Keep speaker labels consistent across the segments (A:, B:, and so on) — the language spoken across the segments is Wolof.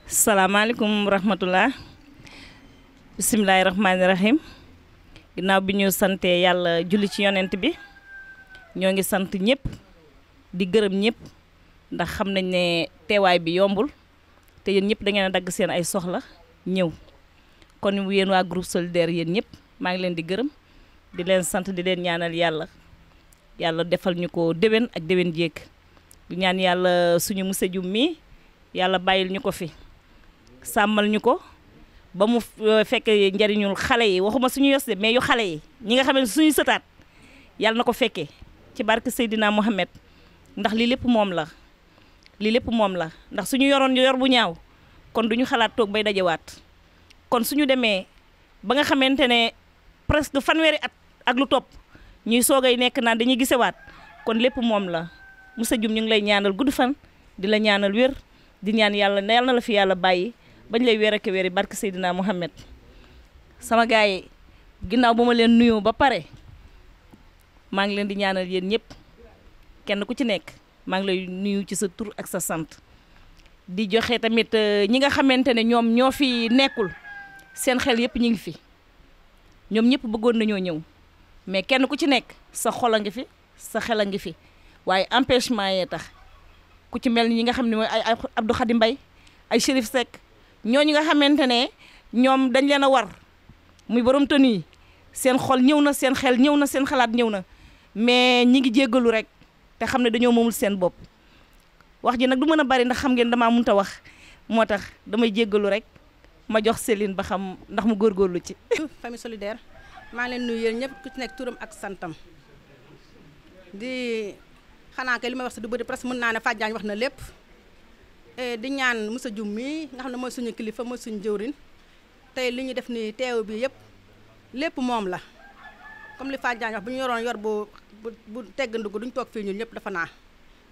A: salaamaaleykum rahmatullah bismillahirrahmanirrahim ginnaaw bi ñu sante yàlla julli ci yonent bi ñoo ngi sant ñëpp di gërëm ñëpp ndax xam nañ ne teewaay bi yombul te yéen ñëpp da ngeen a dagg seen ay soxla ñëw kon yéen waa groupe solidaire yéen ñëpp maa ngi leen di gërëm di leen sant di leen ñaanal yàlla defal ñu ko déwén ak déwén jéeg di ñaan yàlla suñu monsieur Dioum mi yàlla bàyyil ñu ko fi sàmmal ñu ko ba mu fekk njariñul xale yi waxuma suñu yos de mais yu xale yi ñi nga xam ne suñu sëtaat yàlla na ko fekkee ci barke Seydina Mohamed ndax lii lépp moom la ndax suñu yoroon yor bu ñaaw kon duñu xalaat toog bay dajewaat kon suñu demee ba nga xamante ne presque fanweeri at ak lu topp ñuy soogay nekk naan dañuy gisewaat kon lépp moom la monsieur Dioum ñu ngi lay ñaanal gudd fan di la ñaanal wér di ñaan yàlla na la fi yàlla bàyyi bañ lay wér ak wéri barke Seydina Mohamed sama gars yi ginnaaw ba ma leen nuyoo ba pare maa ngi leen di ñaanal yéen ñëpp kenn ku ci nekk maa ngi lay nuyu ci sa tur ak sa sant di joxe tamit ñi nga xamante ne ñoom ñoo fi nekkul seen xel yëpp ñu ngi fi ñoom ñëpp bëggoon nañoo ñëw mais kenn ku ci nekk sa xol a ngi fi sa xel a ngi fi waaye empêchement yee tax ku ci mel ni ñi nga xam ne mooy ay Abdou Khady Mbaye ay Chérif Seck ñooñu nga xamante ne ñoom dañ leen a war muy borom tën yi seen xol ñëw na seen xel ñëw na seen xalaat ñëw na mais ñi ngi jéggalu rek te xam ne dañoo moomul seen bopp wax ji nag du mën a bari ndax xam ngeen damaa mënta wax moo tax damay jéggalu rek ma jox Céline ba xam ndax mu góorgóorlu ci.
B: famille solidaire maa ngi leen nuyu yéen ñëpp ku ci nekk turam ak santam di xanaa kay li may wax si du bëri presque mën naa ne Fatou Diagne wax na lépp. di ñaan monsieur Dioum mi nga xam ne mooy suñu kilifa mooy suñu jëwrin tey li ñu def ni teew bi yëpp lépp moom la comme li Fatou Diagne wax bu ñu yoroon yor bu tegg ndugg duñ toog fii ñun ñëpp dafa naa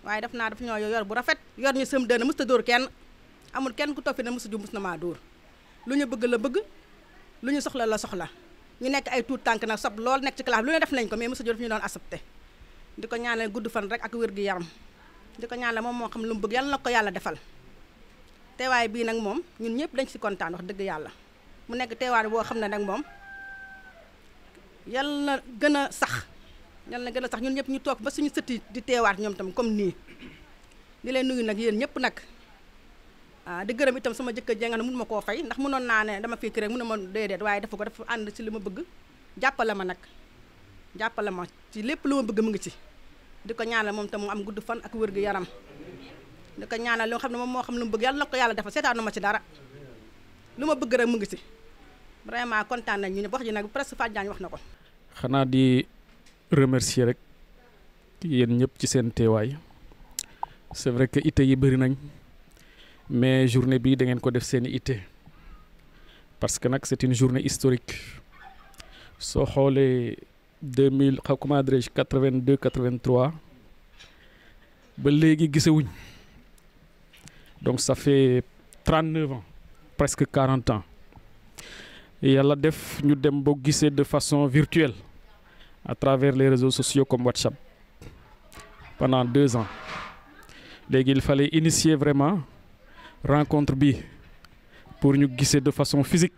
B: waaye daf ñoo yor bu rafet yor ñu sëm dëna mës ta dóor kenn amul kenn ku toog fi ne monsieur Dioum mës na maa dóor lu ñu bëgg la bëgg lu ñu soxla la soxla ñu nekk ay tuut tànk nag sob lool nekk ci classe lu ne def nañ ko mais monsieur Dioum daf ñu doon accepté di ko ñaanal gudd fan rek ak wér gi yaram di ko ñaanal moom moo xam lu mu bëgg yàlla na ko yàlla defal teewaay bii nag moom ñun ñëpp dañ ci kontaan wax dëgg yàlla mu nekk teewaay boo xam ne nag moom yàlla na gën a sax ñun ñëpp ñu toog ba suñu sëti di teewaat ñoom tam comme nii di leen nuyu nag yéen ñëpp nag di gërëm itam sama jëkkër jenga ne mënu ma koo fay ndax mënoon naa ne dama fii rek mënu ma déedéet waaye dafa ko dafa ànd ci li ma bëgg jàppale ma ci lépp lu ma bëgg mu ngi ci di ko ñaanal moom tam mu am gudd fan ak wér gu yaram di ko ñaanal li nga xam ne moom moo xam lu mu bëgg yàlla na ko yàlla defal seetaanu ma ci dara lu ma bëgg rek mu ngi ci vraiment kontaan nañ ñu ne wax ji nag presque Fatou Diagne wax na ko.
C: xanaa di remercier rek yéen ñëpp ci seen teewaay c'est vrai que ité yi bëri nañ mais journée bi da ngeen ko def seen ité parce que nag c'est une journée historique soo xoolee 2000 comment dirais-je 82 83 ba léegi gisewuñ donc ça fait 39 ans presque 40 ans yàlla def ñu dem ba gisee de façon virtuelle à travers les réseaux sociaux comme WhatsApp pendant 2 ans léegi il fallait initier vraiment rencontre bi pour ñu gisee de façon physique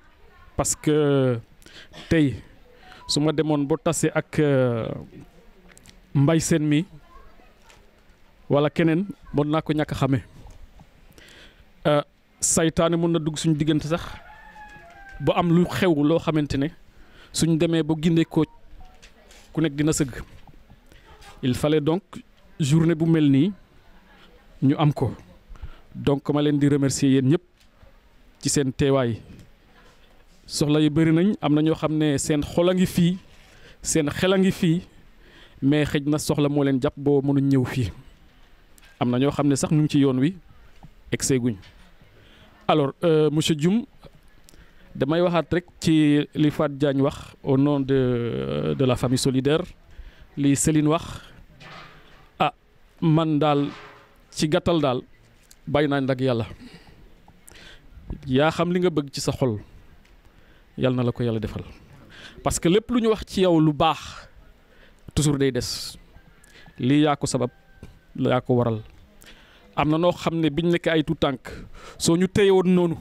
C: parce que tey su ma demoon ba tase ak Mbaye Sène mi wala keneen mën naa ko ñàkk a xame saytaane mën na dugg suñu diggante sax ba am lu xew loo xamante ne suñ demee ba gindee ko ku nekk dina sëgg il fallait donc journée bu mel nii ñu am ko donc ma leen di remercier yéen ñëpp ci seen teewaay. soxla yi bëri nañ am na ñoo xam ne seen xol a ngi fii seen xel a ngi fii mais xëj na soxla moo leen jàpp boo mënuñ ñëw fii am na ñoo xam ne sax ñu ngi ci yoon wi egsee guñ alors monsieur Dioum damay waxaat rek ci li Fatou Diagne wax au nom de la famille solidaire li Céline wax man daal ci gàttal daal bàyyi naa nag yàlla yaa xam li nga bëgg ci sa xol yàlla na la ko yàlla defal parce que lépp lu ñu wax ci yow lu baax toujours day des lii yaa ko sabab yaa ko waral am na noo xam ne biñ nekk ay tout tànk soo ñu téye woon noonu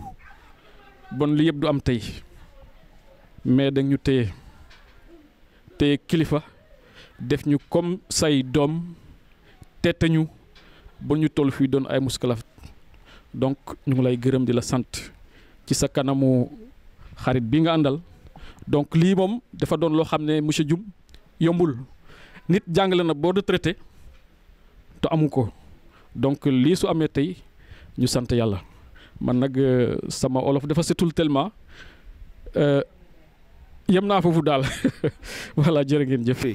C: bon li yëpp du am tey mais dañ ñu téye kilifa def ñu comme say doom tette ñu ba ñu toll fii doon ay muskalaf donc ñu ngi lay gërëm di la sant ci sa kanamu xarit bi nga àndal donc lii moom dafa doon loo xam ne monsieur Dioum yombul nit jàngale na boo retraité te amu ko donc lii su amee tey ñu sant yàlla man nag sama olof dafa setul tellement yem naa foofu daal voilà jërë ngeen jëf.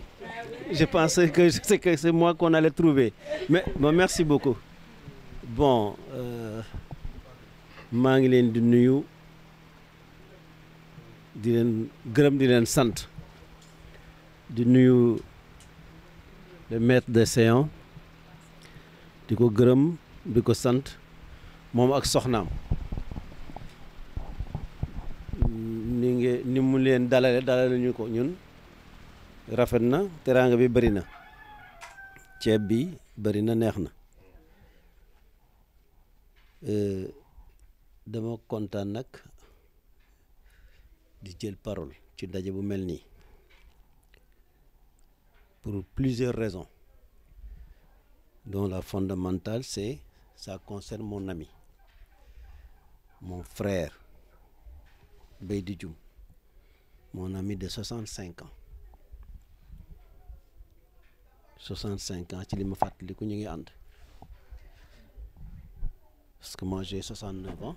D: Je pensais que c'est moi qu'on allait trouver mais bon, merci beaucoup. Bon maa ngi leen di nuyu di leen gërëm di leen sant di nuyu le maître de séance di ko gërëm di ko sant moom ak soxnaam ni mu leen dalale ñu ko ñun rafet na teraanga bi bëri na ceeb bi bëri na neex na dama kontaan nag di jël parole ci ndaje bu mel nii pour plusieurs raisons dont la fondamentale c'est ça concerne mon ami mon frère Beydi Dioum mon ami de 65 ans 65 ans ci li ma fàttaliku ñu ngi ànd parce que moi j'ai 69 ans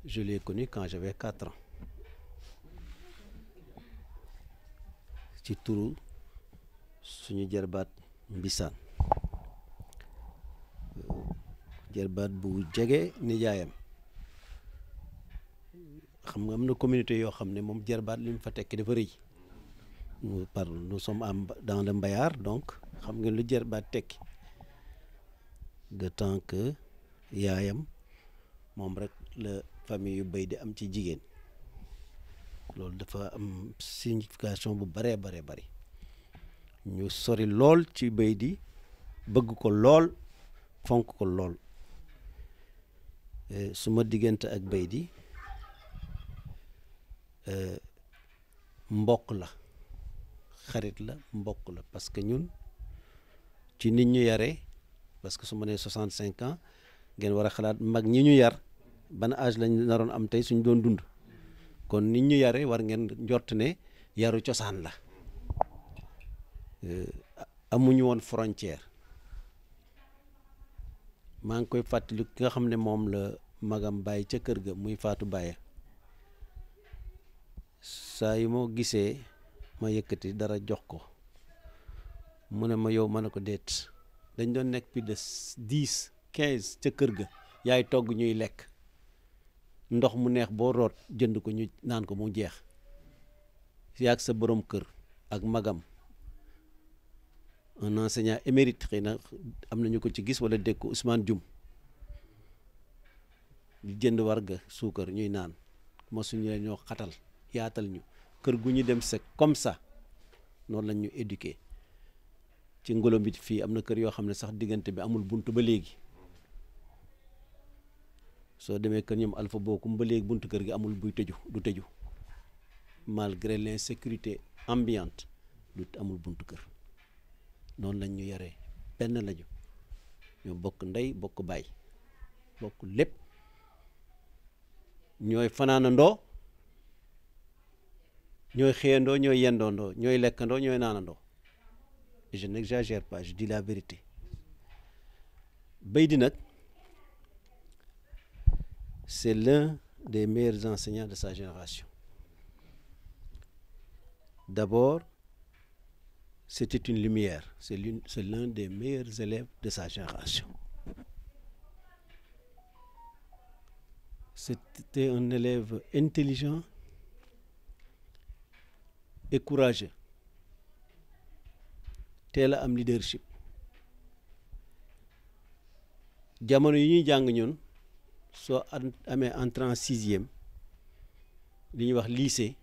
D: je l'ai connu quand j'avais 4 ans ci turu suñu jarbaat Mbisaan jarbaat bu jege nijaayam xam nga am na communauté yoo xam ne moom jarbaat li mu fa tekki dafa rëy nous sommes dans le Mbayar donc xam nga lu jarbaat tekki de temps que yaayam moom rek la famille yu béy di am ci jigéen loolu dafa am signification bu baree bari ñu sori lool ci béy di bëgg ko lool fonk ko lool su ma diggante ak béy di mbokk la xarit la mbokk la parce que ñun ci nit ñu yaree parce que su ma nee 65 ans ngeen war a xalaat mag ñi ñu yar ban âge lañ naroon am tey suñ doon dund kon nit ñu yare war ngeen njort ne yaru cosaan la amuñu woon frontière maa ngi koy fàttali ki nga xam ne moom la magam bàyyi ca kër ga muy Faatu Baye saa yu moo gisee ma yëkkati dara jox ko mu ne ma yow ma ne ko déet dañ doon nekk plus de 10-15 ca kër ga yaay togg ñuy lekk ndox mu neex boo root jënd ko ñu naan ko mu jeex yaag sa borom kër ak magam un enseignant émérite xëy na am nañu ko ci gis wala dégg ko Ousmane Dioum di jënd warga suukar ñuy naan mosuñu leen ñoo xatal yaatal ñu kër gu ñu dem c'est comme ça noonu lañ ñu éduquer ci ngolom bi fii am na kër yoo xam ne sax diggante bi amul bunt ba léegi soo demee kër ñoom Alpha Bokum ba léegi buntu kër gi amul buy tëju du tëju malgré l'insécurité ambiante du amul buntu kër noonu lañ ñu yaree benn lañu ñoo bokk ndey bokk baay bokk lépp ñooy fanaanandoo ñooy xëyandoo ñooy yendoondoo ñooy lekkandoo ñooy naanandoo je n'exagère pas je dis la vérité Beydi nag c'est l'un des meilleurs enseignants de sa génération d'abord c'était une lumière c'est l'un des meilleurs élèves de sa génération c'était un élève intelligent et courageux teel a am leadership jamono yi ñuy jàng ñun soo amee entrée en sixième li ñuy wax lycée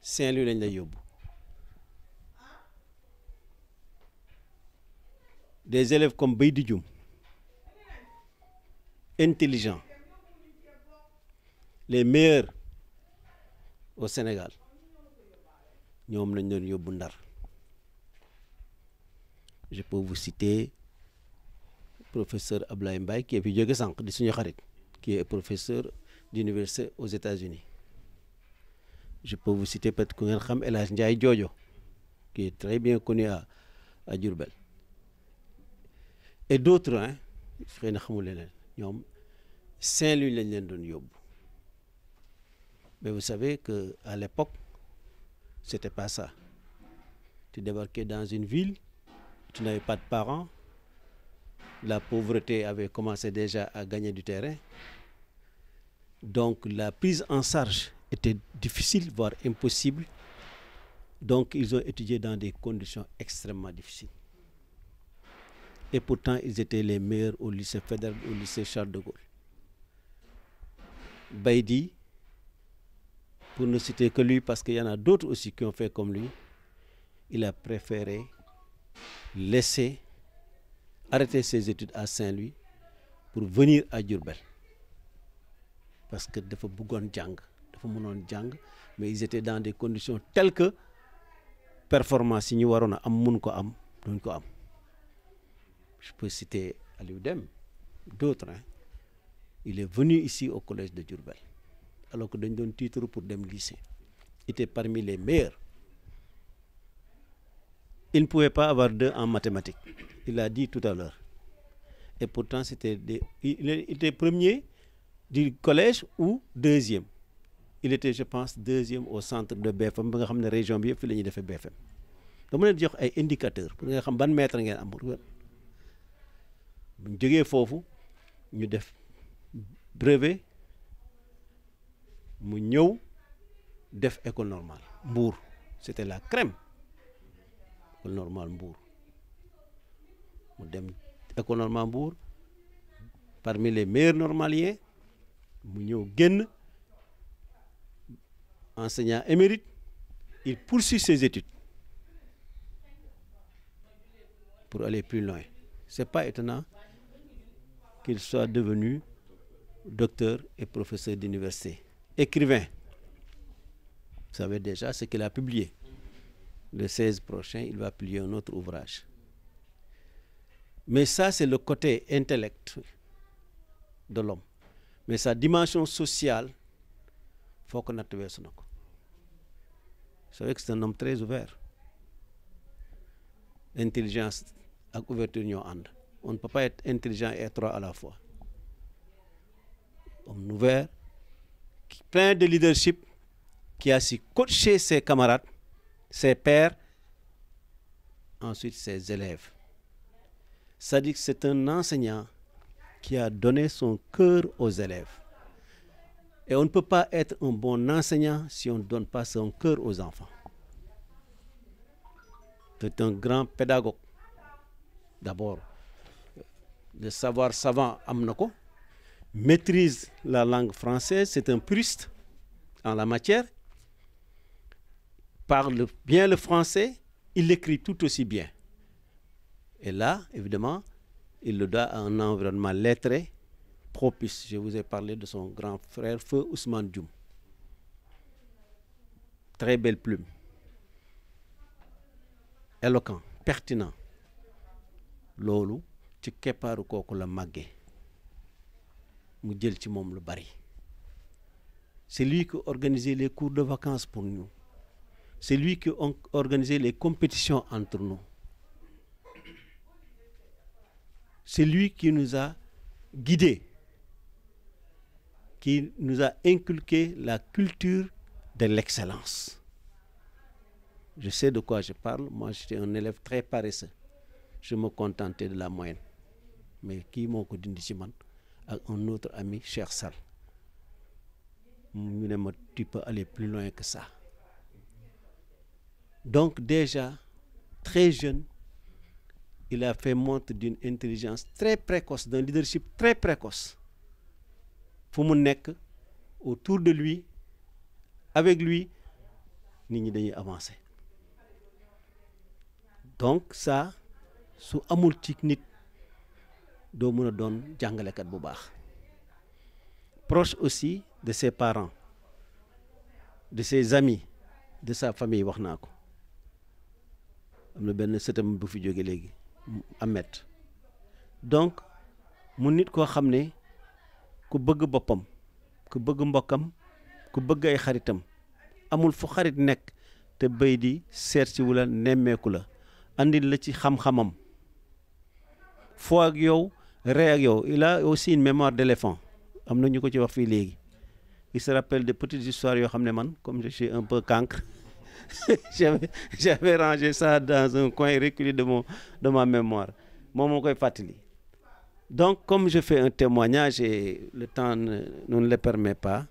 D: Saint-Louis lañ lay yóbbu des élèves comme Beydi Dioum intelligents, les meilleurs au Sénégal ñoom lañ doon yóbbu Ndar. Je peux vous citer professeur Ablaye Mbaye qui est fi jóge sànq di suñu xarit, qui est professeur d'université aux États-Unis. Je peux vous citer peut-être ku ngeen xam El Hadj Ndiaye Jojo, qui est très bien connu à Diourbel. Et d'autres, hein, xëy na xamul leneen ñoom Saint-Louis lañ leen doon yóbbu. Mais vous savez que à l'époque c'était pas ça. Tu débarquais dans une ville, tu n'avais pas de parents, la pauvreté avait commencé déjà à gagner du terrain, donc la prise en charge était difficile, voire impossible. Donc ils ont étudié dans des conditions extrêmement difficiles. Et pourtant ils étaient les meilleurs au lycée fédéral, au lycée Charles de Gaulle. Baïdi, pour ne citer que lui, parce qu'il y en a d'autres aussi qui ont fait comme lui, il a préféré arrêter ses études à Saint-Louis pour venir à Diourbel. Parce que dafa bëggoon jàng, dafa mënoon jàng, mais ils étaient dans des conditions telles que performance yi ñu waroon a am mun ko am duñ ko am. Je peux citer Aliou Dème, d'autres, hein. Il est venu ici au collège de Diourbel, alors que dañ doon titre pour dem lycée. Il était parmi les meilleurs. Il ne pouvait pas avoir 2 en mathématiques. Il l'a dit tout à l'heure. Et pourtant, il était premier du collège ou deuxième. Il était, je pense, deuxième au centre de BFM, ba nga xam ne région bi yëpp fi la ñuy defee BFM. dama leen jox ay indicateurs pour nga xam ban maître ngeen am. bu ñu jógee foofu ñu def brevet mu ñëw def école normale Mbour, c'était la crème. École normale Mbour mu dem école normale Mbour parmi les meilleurs normaliens mu ñëw génn enseignant émérite. Il poursuit ses études pour aller plus loin. C'est pas étonnant qu'il soit devenu docteur et professeur d'université. Écrivain, vous savez déjà ce qu'il a publié. Le 16 prochain, il va publier un autre ouvrage. Mais ça, c'est le côté intellect de l'homme. Mais sa dimension sociale, il faut qu'on ait ça. Vous savez que c'est un homme très ouvert. Intelligence et ouverture ñoo ànd. On ne peut pas être intelligent et étroit à la fois. Homme ouvert, plein de leadership, qui a su coacher ses camarades, ses pairs, ensuite ses élèves. C'est-à-dire que c'est un enseignant qui a donné son cœur aux élèves. Et on ne peut pas être un bon enseignant si on ne donne pas son cœur aux enfants. C'est un grand pédagogue. D'abord, le savoir savant am na ko, maîtrise la langue française, c'est un puriste en la matière, parle bien le français, il l'écrit tout aussi bien. Et là, évidemment, il le doit à un environnement lettré, propice. Je vous ai parlé de son grand frère, Feu Ousmane Dioum. Très belle plume. Éloquent, pertinent. Loolu ci keppaaru kooku la màggee mu jël ci moom lu bari. C'est lui qui organisait les cours de vacances pour nous. C'est lui qui organisait les compétitions entre nous. C'est lui qui nous a guidés, qui nous a inculqué la culture de l'excellence. Je sais de quoi je parle. Moi, j'étais un élève très paresseux. Je me contentais de la moyenne. Mais qui m'a dit ci man ak un autre ami, Cheikh Sall. Ñu ne ma tu peux aller plus loin que ça. Donc déjà, très jeune, il a fait montre d'une intelligence très précoce, d'un leadership très précoce. Fu mu nekk autour de lui, avec lui, nit ñi dañuy avancer. Donc ça, su amul ci nit doo mën a doon jàngalekat bu baax. proche aussi de ses parents, de ses amis, de sa famille wax naa ko am na benn sëtam bu fi jóge léegi Ahmed donc mu nit koo xam ne ku bëgg boppam ku bëgg mbokkam ku bëgg ay xaritam amul fu xarit nekk te béy di seet si wula nemmeeku la andil la ci xam-xamam foo ak yow ree ak yow il a aussi une mémoire d'éléphant am na ñu ko ci wax fii léegi il se rappelle de petites histoires yoo xam ne man comme je suis un peu cancre j'avais rangé ça dans un coin reculé de ma mémoire moom moo koy fàttali donc comme je fais un témoignage et le temps ne le permet pas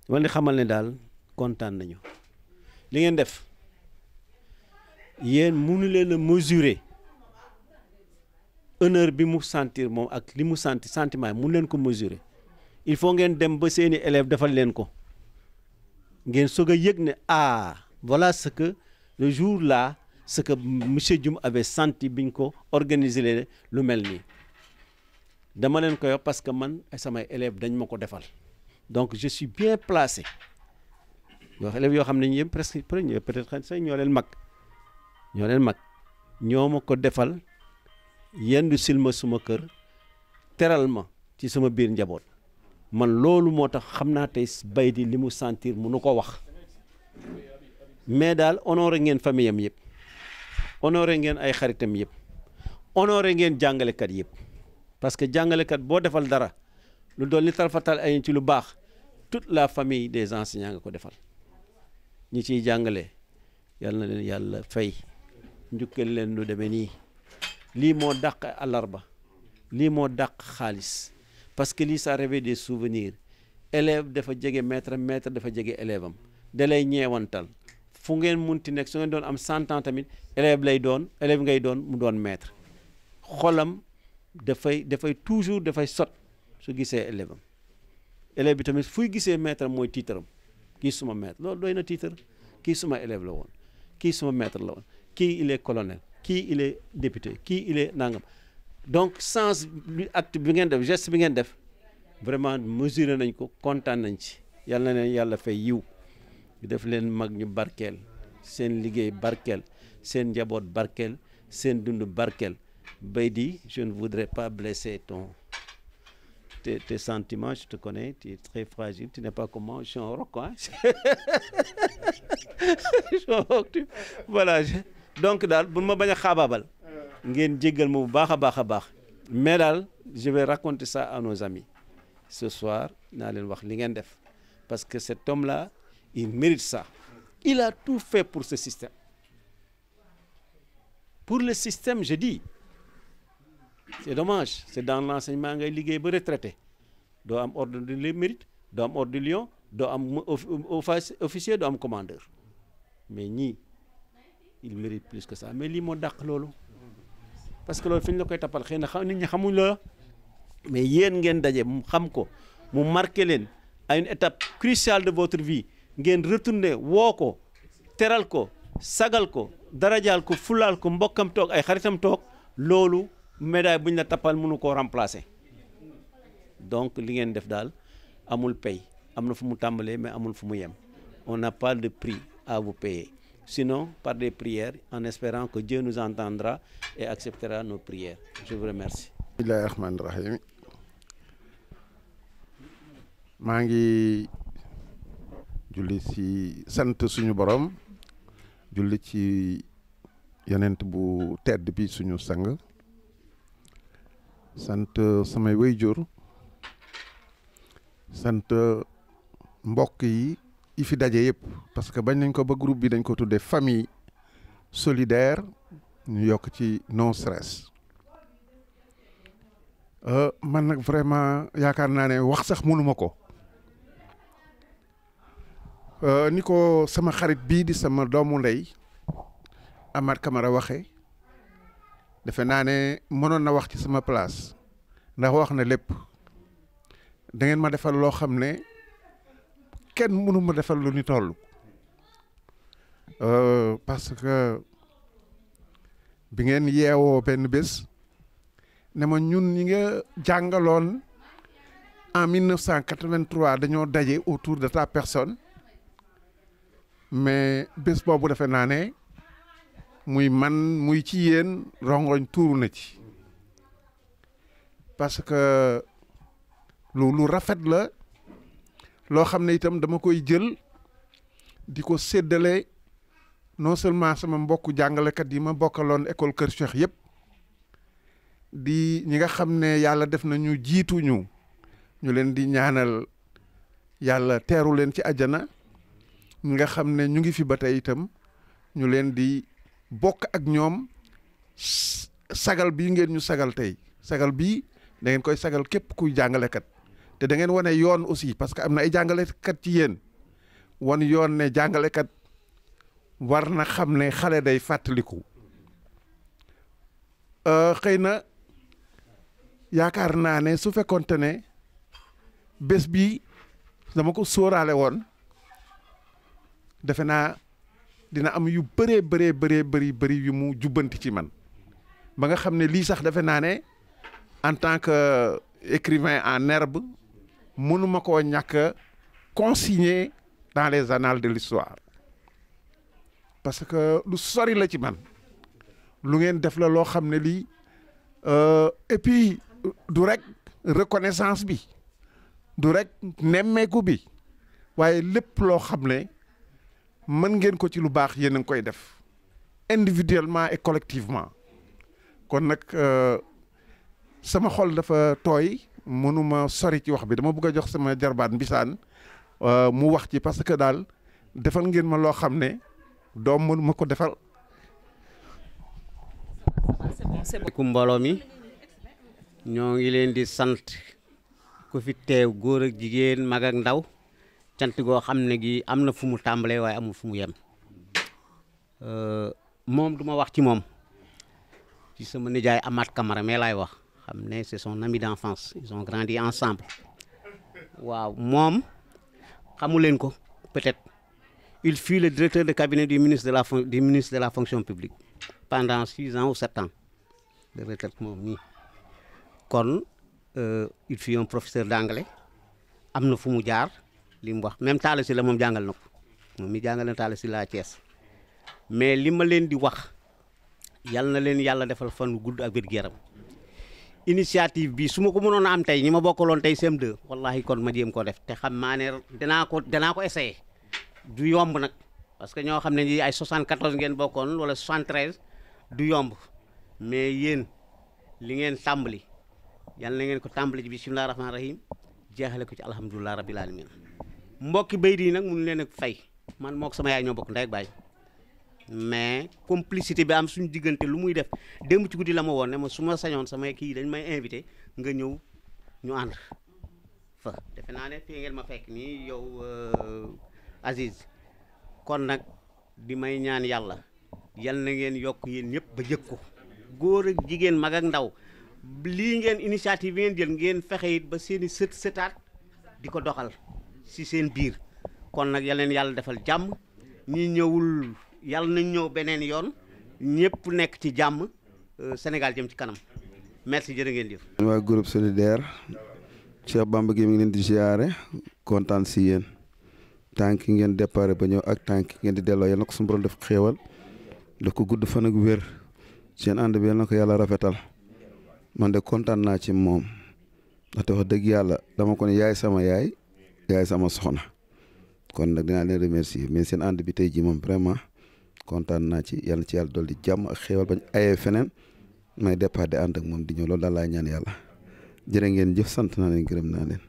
D: wala xamal ne daal kontaan nañu li ngeen def yéen mënu leen a mesurer honneur bi mu sentir moom ak li mu sentir sentiment yi mënu leen ko mesurer il faut ngeen dem ba seeni élèves defal leen ko ngeen soog a yëg ne voilà ce que le jour là ce que monsieur Dioum avait senti biñ ko organiser lu mel nii dama leen koy wax parce que man samay élèves dañ ma ko defal donc je suis bien placé yoo élèves yoo xam ne ñoom presque peut-être sax ñoo leen mag ñoo ma ko defal yendu silma suma kër teral ma ci sama biir njaboot man loolu moo tax xam naa tey bay di li mu sentir mënu ko wax mais daal honoré ngeen famille am yëpp honoré ngeen ay xaritam yëpp honoré ngeen jàngalekat yëpp parce que jàngalekat boo defal dara lu doon li tarfatal ay ci lu baax toute la famille des enseignants nga ko defal ñi ciy jàngale yal na leen yàlla fay njukkal leen lu demee nii lii moo dàq àllarba lii moo dàq xaalis parce que lii ça réveille des souvenirs élève dafa jege maître maître dafa jege élève am da lay ñeewantal fu ngeen munti nekk su ngeen doon am 100 ans tamit élève ngay doon mu doon maître xolam dafay toujours dafay sot su gisee élève am élève bi tamit fuy gisee maître mooy tiitaram kii suma maître loolu doy na tiitar kii suma élève la woon kii suma maître la woon kii il est colonel kii il est député kii il est nangam donc sens acte bi ngeen def geste bi ngeen def vraiment mesuré nañ ko kontaan nañ ci yàlla na leen yàlla fay yiw def leen mag ñu barkeel seen liggéey barkeel seen njaboot barkeel seen dund barkeel bay di je ne voudrais pas blesser tes sentiments, je te connais, tu es très fragile, tu n'es pas comme moi, je suis un roc, hein? Je suis un roc, voilà. Donc, bu ma bañ a xaabaabal ngeen jéggal ma bu baax a baax mais daal je vais raconter ça à nos amis ce soir naa leen wax li ngeen def parce que cet homme-là il mérite ça. Il a tout fait pour ce système. Pour le système, je dis, c'est dommage, c'est dans l'enseignement ngay liggéey ba retraité doo am ordre de mérite doo am ordre de lion doo am officier doo am commandeur mais ñii il mérite plus que ça mais lii moo dàq loolu parce que loolu fi ñu la koy tappal xëy na nit ñi xamuñ la mais yéen ngeen daje mu xam ko mu marqué leen à une étape cruciale de votre vie ngeen retourné woo ko teral ko sagal ko darajaal ko fulaal ko mbokkam toog ay xaritam toog loolu médaille bu ñu la tappal mënu koo remplacer donc li ngeen def daal amul pay am na fu mu tàmbalee mais amul fu mu yem on n'a pas de prix à vous payer sinon par des prières en espérant que Dieu nous entendra et acceptera nos prières. Je vous remercie.
E: Bismillahir Rahmanir Rahim. maa ngi julli ci sant suñu borom julli ci yonent bu tedd bi suñu sang sant samay waajur sant mbokk yi fi daje yëpp parce que bañ nañ ko ba groupe bi dañ ko tuddee famille solidaire ñu yokk ci non stress man nag vraiment yaakaar naa ne wax sax mënuma ko ni ko sama xarit bii di sama doomu ndey Amath Camara waxee defe naa ne mënoon na wax ci sama place ndax wax na lépp da ngeen ma defal loo xam ne kenn mënu ma defal lu ni toll parce que bi ngeen yeewoo benn bés ne ma ñun ñi nga jàngaloon en 1983 dañoo daje autour de ta personne mais bés boobu defe naa ne muy man muy ci yéen rongoñ tuuru na ci parce que lu rafet la loo xam ne itam dama koy jël di ko séddale non seulement sama mbokku jàngalekat yi ma bokkaloon école Kër Cheikh yëpp di ñi nga xam ne yàlla def na ñu jiitu ñu leen di ñaanal yàlla teeru leen ci àjjana ñi nga xam ne ñu ngi fi ba tey itam ñu leen di bokk ak ñoom sagal bii ngeen ñu sagal tey sagal bii da ngeen koy sagal képp kuy jàngalekat te da ngeen wane yoon aussi parce que am na ay jàngalekat ci yéen wan yoon ne jàngalekat war na xam ne xale day fàttaliku xëy na yaakaar naa ne su fekkoonte ne bés bi dama ko sóoraale woon defe naa dina am yu bëri yu mu jubbanti ci man ba nga xam ne lii sax defe naa ne en tant que écrivain en herbe mënuma koo ñàkk consigner dans les annales de l'histoire parce que lu sori la ci man lu ngeen def la loo xam ne lii et puis du rek reconnaissance bi du rek nemmeeku bi waaye lépp loo xam ne mën ngeen ko ci lu baax yéen a ngi koy def individuellement et collectivement kon nag sama xol dafa tooy mënuma sori ci wax bi dama bëgg a jox sama jarbaat Mbisaan mu wax ci parce que daal defal ngeen ma loo xam ne doom mënuma ko defal.
F: ku mbooloo mi ñoo ngi leen di sant ku fi teew góor ak jigéen mag ak ndaw cant goo xam ne gi am na fu mu tàmbalee waaye amul fu mu yem moom du ma wax ci moom ci sama nijaay Amath Camara mais laay wax xam ne c'est son ami d'enfance ils ont grandi ensemble waaw moom xamu leen ko peut-être il fut le directeur de cabinet du ministre de la fonction publique pendant 6 ans ou 7 ans de retraite moom nii kon il fut un professeur d'anglais am na fu mu jaar li mu wax même Talla Sylla moom jàngal na ko moom mi jàngal na Talla Sylla à Thiès mais li ma leen di wax yal na leen yàlla defal fan gudd ak wér-gu-yaram initiative bi su ma ko mënoon a am tey ñi ma bokkaloon tey CM2 wallahi kon ma jéem koo def te xam maa ne danaa ko essayer du yomb nag parce que ñoo xam ne ñi ay 74 ngeen bokkoon wala 73 du yomb mais yéen li ngeen tàmbali yal na ngeen ko tàmbali ci bismillah rahmaan rahim jeexale ko ci alhamdulilah rabbil alamin mbokki bayt yi nag mënu leen a fay man mook sama yaay ñoo bokk ndey ak baay mais complicité bi am suñu diggante lu muy def démb ci guddi la ma woon ne ma su ma sañoon samay kii dañ may invité nga ñëw ñu ànd fa defe naa ne fii ngeen ma fekk nii yow Aziz kon nag di may ñaan yàlla yal na ngeen yokk yéen ñëpp ba jëkk ko góor ak jigéen mag ak ndaw lii ngeen initiative bi ngeen jël ngeen fexe it ba seeni sëtaat di ko doxal ci seen biir kon nag yal leen yàlla defal jàmm ñi ñëwul yàlla nañ ñëw beneen yoon ñëpp nekk ci jàmm Sénégal jëm ci kanam merci jërë ngeen jëf.
G: waa groupe solidaire Cheikh Bamba gi mi ngi leen di ziare kontaan si yéen tànk ngeen départ ba ñëw ak tànk ngeen di delloo yal na ko suñu borom def xéewal daf ko gudd fan ak wér seen ànd bi yal na ko yàlla rafetal man de kontaan naa ci moom ndaxte wax dëgg yàlla dama ko ne yaay sama yaay sama soxna kon nag dinaa leen remercier mais seen ànd bi tey ji moom vraiment kontaan naa ci yàlla ci yàlla dolli jàmm ak xéewal bañ ayee feneen may départ di ànd ak moom di ñëw loolu daal laay ñaan yàlla jërë ngeen jëf sant naa leen gërëm naa leen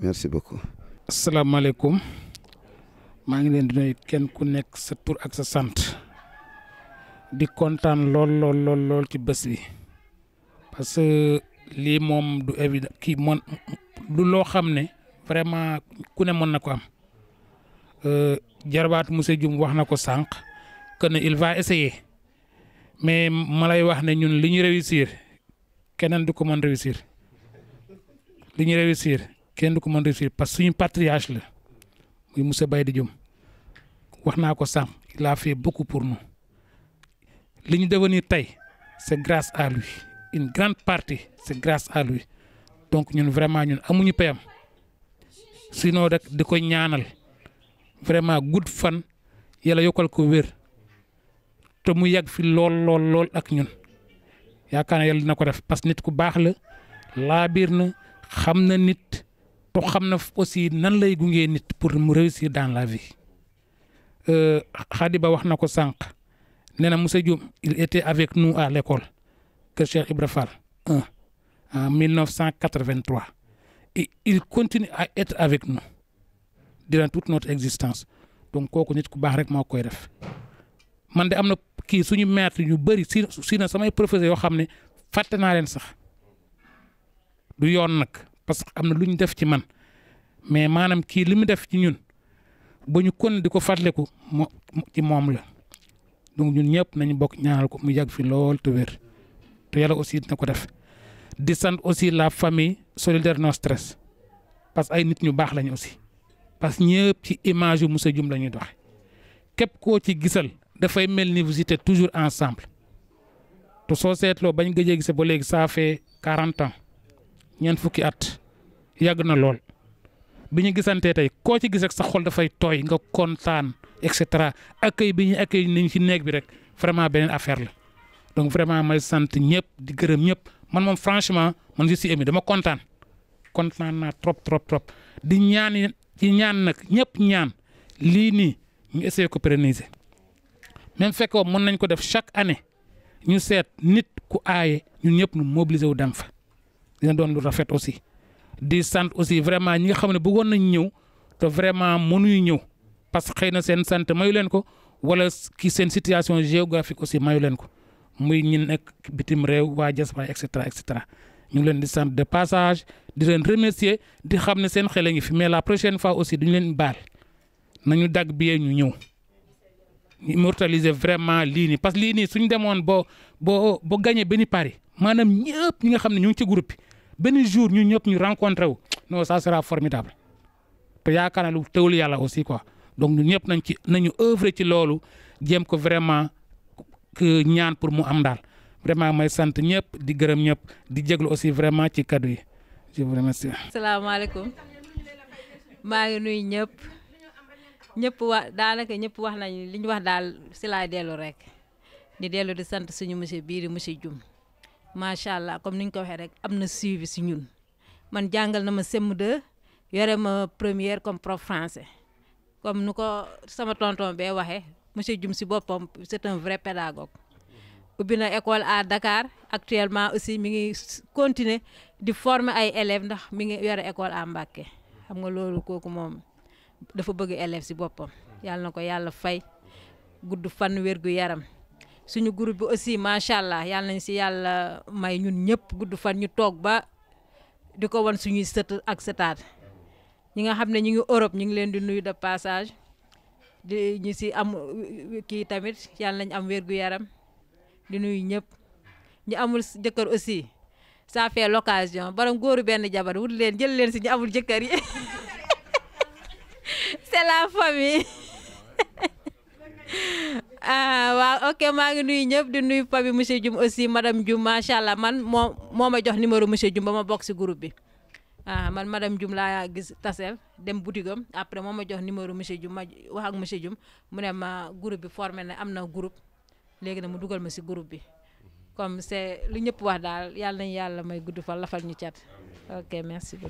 G: merci beaucoup.
H: asalaamaaleykum maa ngi leen di nuyu kenn ku nekk sa tur ak sa sant di kontaan lool ci bés bi parce que lii moom du évident kii moom du loo xam ne vraiment ku ne mën na ko am jarbaat monsieur Dioum wax na ko sànq que ne il va essayer mais ma lay wax ne ñun li ñu réussir keneen du ko mën réussir li ñu réussir kenn du ko mën réussir parce que suñu patriarche la muy monsieur Baydi Dioum wax naa ko sànq il a fait beaucoup pour nous li ñu devenir tey c'est grâce à lui une grande partie c'est grâce à lui donc ñun vraiment ñun amuñu payam sinon rek di ko ñaanal vraiment gudd fan yàlla yokkal ko wér te mu yàgg fi lool ak ñun yaakaar naa yàlla dina ko def parce que nit ku baax la laabiir na xam na nit te xam na aussi nan lay gungee nit pour mu réussir dans la vie Khady Ba wax na ko sànq nee na monsieur Dioum il était avec nous à l'école Kër Cheikh Ibra Fall 1 en 1983 et il continue à être avec nous durant toute notre existence donc kooku nit ku baax rek moo koy def man de am na kii suñu maître yu bëri si na samay professeurs yoo xam ne fàtte naa leen sax du yoon nag parce que am na lu ñu def ci man mais maanaam kii li mu def ci ñun ba ñu kon di ko fàttaliku ci moom la donc ñun ñëpp nañu bokk ñaanal ko mu yàgg fi lool te wér te yàlla aussi dina ko def di sant aussi la famille solidaire non stress parce que ay nit ñu baax lañu aussi parce que ñëpp ci image yu monsieur Dioum la ñuy doxe képp koo ci gisal dafay mel ni vous étiez toujours ensemble te soo seetloo bañ gëjee gise ba léegi ça fait 40 ans ñeent fukki at yàgg na lool bi ñu gisantee tey koo ci gis ak sa xol dafay tooy nga kontaan et cetera accueil bi ñu accueil nañ ci néeg bi rek vraiment beneen affaire la donc vraiment may sant ñëpp di gërëm ñëpp man moom franchement man je suis ému dama kontaan naa trop di ñaan ci ñaan nag ñëpp ñaan lii nii ñu essayer ko pérenniser même fekkoo mën nañ ko def chaque année ñu seet nit ku aaye ñun ñëpp ñu mobiliser wu dem fa dina doon lu rafet aussi di sant aussi vraiment ñi nga xam ne bëggoon nañ ñëw te vraiment mënuñu ñëw parce que xëy na seen sant mayu leen ko wala ki seen situation géographique aussi mayu leen ko muy ñi nekk bitim réew waa diaspora et cetera ñu ngi leen di sant de passage di leen remercier di xam ne seen xel a ngi fi mais la prochaine fois aussi duñu leen baal nañu dagg billet ñu ñëw immortaliser vraiment lii nii parce que lii nii suñu demoon boo gagné benn pari maanaam ñëpp ñi nga xam ne ñu ngi ci groupe bi benn jour ñu ñëpp ñu rencontré wu non ça sera formidable te yaakaar naa lu teewul yàlla aussi quoi donc ñun ñëpp nañu œuvrer ci loolu jéem ko vraiment que ñaan pour mu am daal vraiment may sant ñëpp di gërëm ñëpp di jéglu aussi vraiment ci kaddu yi je vous remercie.
I: asalaamaaleykum maa ngi nuyu ñëpp daanaka ñëpp wax nañu li ñu wax daal si laay dellu rek di dellu di sant suñu monsieur bii di monsieur Dioum macha allah comme ni ñu ko waxee rek am na suivi si ñun man jàngal na ma CM2 yore ma première comme prof français comme nu ko sama tonton bee waxee monsieur Dioum si boppam c'est un vrai pédagogue. ubbi na école à Dakar actuellement aussi mi ngi continuer di former ay élèves ndax mi ngi yore école à Mbacké xam nga loolu kooku moom dafa bëgg élèves si boppam yàlla na ko yàlla fay gudd fan wér gu yaram suñu groupe bi aussi macha allah yàlla nañ si yàlla may ñun ñëpp gudd fan ñu toog ba di ko wan suñuy sët ak sëtaat ñi nga xam ne ñu ngi Europe ñu ngi leen di nuyu de passage di ñu si am kii tamit yàlla nañ am wér gu yaram di nuyu ñëpp ñu amul jëkkër aussi ça fait l'occasion borom góoru benn jabar wut leen jël leen si ñu amul jëkkër yi c'est la famille waaw ok maa ngi nuyu ñëpp di nuyu famille monsieur Dioum aussi madame Dioum macha allah man moo ma jox numéro monsieur Dioum ba ma bokk si groupe bi man madame Dioum laa gis tasel dem boutique am après moo ma jox numéro monsieur Dioum ma wax ak monsieur Dioum mu ne ma groupe bi formé na am na groupe léegi nag mu dugal ma si groupe bi comme c'est lu ñëpp wax daal yàlla nañu yàlla may gudd fa lafal ñu cat ok merci beaucoup.